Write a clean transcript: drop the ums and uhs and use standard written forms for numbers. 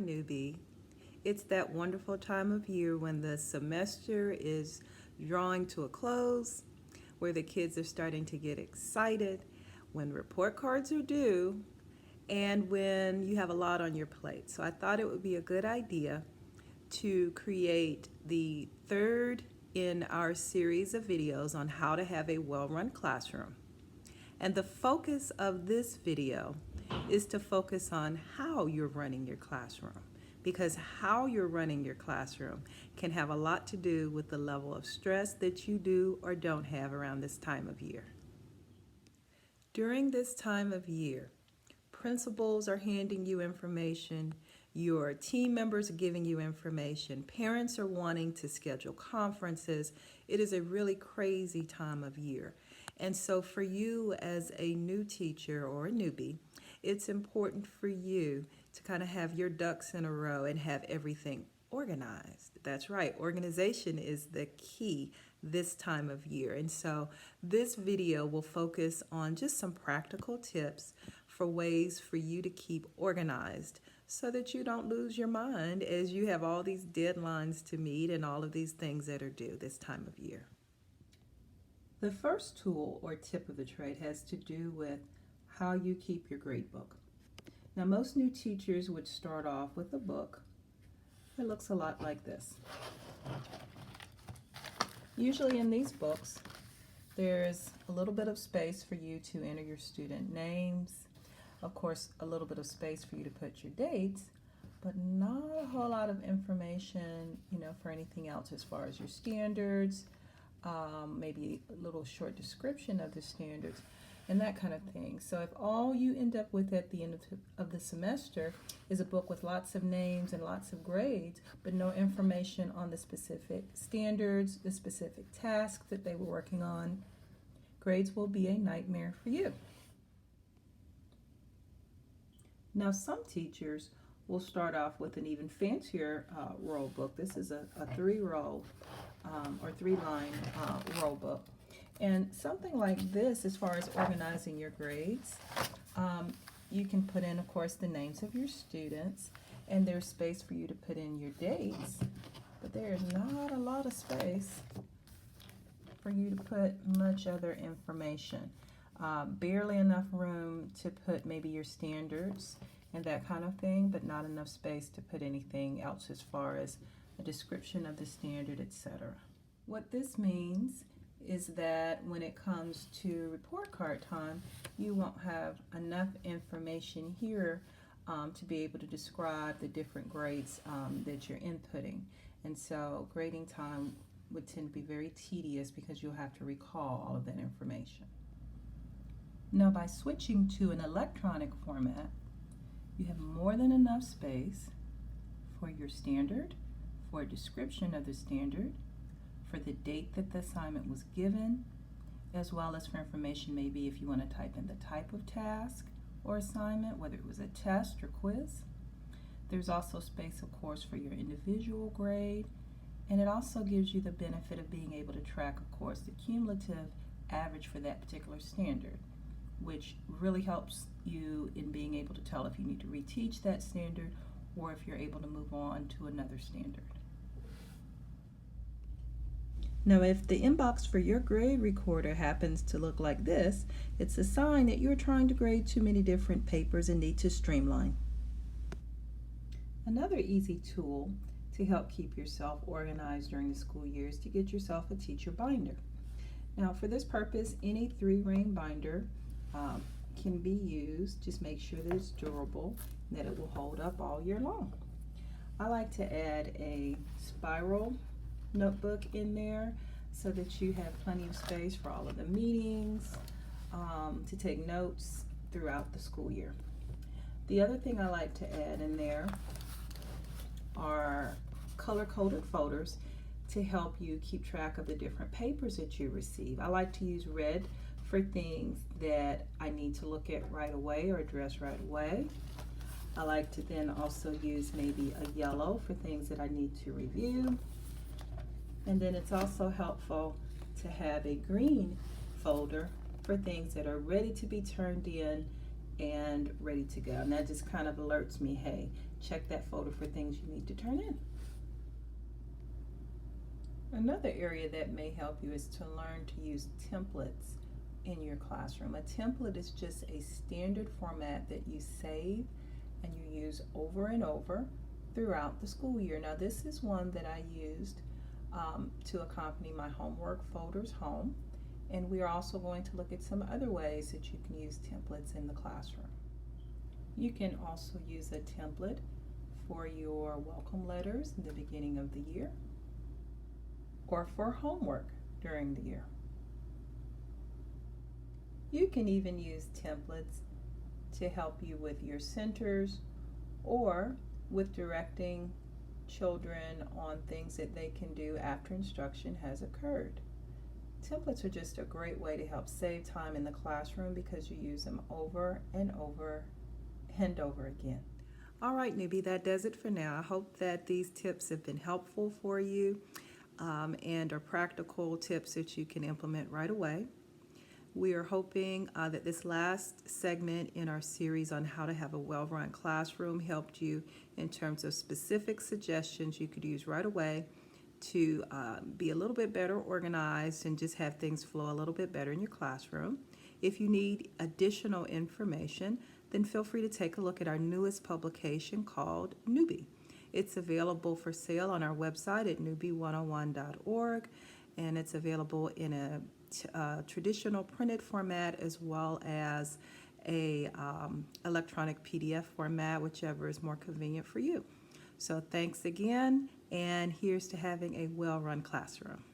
newbie. It's that wonderful time of year when the semester is drawing to a close, where the kids are starting to get excited, when report cards are due, and when you have a lot on your plate. So I thought it would be a good idea to create the third in our series of videos on how to have a well-run classroom. And the focus of this video is to focus on how you're running your classroom, because how you're running your classroom can have a lot to do with the level of stress that you do or don't have around this time of year. During this time of year, principals are handing you information, your team members are giving you information, parents are wanting to schedule conferences. It is a really crazy time of year. And so for you as a new teacher or a newbie, it's important for you to kind of have your ducks in a row and have everything organized. That's right, organization is the key this time of year. And so this video will focus on just some practical tips for ways for you to keep organized so that you don't lose your mind as you have all these deadlines to meet and all of these things that are due this time of year. The first tool or tip of the trade has to do with how you keep your grade book. Now, most new teachers would start off with a book that looks a lot like this. Usually in these books, there's a little bit of space for you to enter your student names, of course, a little bit of space for you to put your dates, but not a whole lot of information, for anything else as far as your standards, maybe a little short description of the standards and that kind of thing. So if all you end up with at the end of the semester is a book with lots of names and lots of grades, but no information on the specific standards, the specific tasks that they were working on, grades will be a nightmare for you. Now, some teachers will start off with an even fancier roll book. This is a three-roll or three-line roll book. And something like this, as far as organizing your grades, you can put in, of course, the names of your students, and there's space for you to put in your dates, but there's not a lot of space for you to put much other information. Barely enough room to put maybe your standards and that kind of thing, but not enough space to put anything else as far as a description of the standard, etc. What this means is that when it comes to report card time, you won't have enough information here to be able to describe the different grades that you're inputting. And so grading time would tend to be very tedious because you'll have to recall all of that information. Now, by switching to an electronic format, you have more than enough space for your standard, for a description of the standard, for the date that the assignment was given, as well as for information maybe if you want to type in the type of task or assignment, whether it was a test or quiz. There's also space, of course, for your individual grade, and it also gives you the benefit of being able to track, of course, the cumulative average for that particular standard, which really helps you in being able to tell if you need to reteach that standard or if you're able to move on to another standard. Now, if the inbox for your grade recorder happens to look like this, it's a sign that you're trying to grade too many different papers and need to streamline. Another easy tool to help keep yourself organized during the school year is to get yourself a teacher binder. Now, for this purpose, any 3-ring binder can be used. Just make sure that it's durable and that it will hold up all year long. I like to add a spiral notebook in there so that you have plenty of space for all of the meetings, to take notes throughout the school year. The other thing I like to add in there are color-coded folders to help you keep track of the different papers that you receive. I like to use red for things that I need to look at right away or address right away. I like to then also use maybe a yellow for things that I need to review. And then it's also helpful to have a green folder for things that are ready to be turned in and ready to go. And that just kind of alerts me, hey, check that folder for things you need to turn in. Another area that may help you is to learn to use templates in your classroom. A template is just a standard format that you save and you use over and over throughout the school year. Now this is one that I used to accompany my homework folders home, and we are also going to look at some other ways that you can use templates in the classroom. You can also use a template for your welcome letters in the beginning of the year or for homework during the year. You can even use templates to help you with your centers or with directing children on things that they can do after instruction has occurred. Templates are just a great way to help save time in the classroom because you use them over and over and over again. All right, newbie, that does it for now. I hope that these tips have been helpful for you and are practical tips that you can implement right away. We are hoping that this last segment in our series on how to have a well-run classroom helped you in terms of specific suggestions you could use right away to be a little bit better organized and just have things flow a little bit better in your classroom. If you need additional information, then feel free to take a look at our newest publication called Newbie. It's available for sale on our website at newbie101.org, and it's available in a traditional printed format as well as a electronic PDF format, whichever is more convenient for you. So thanks again, and here's to having a well-run classroom.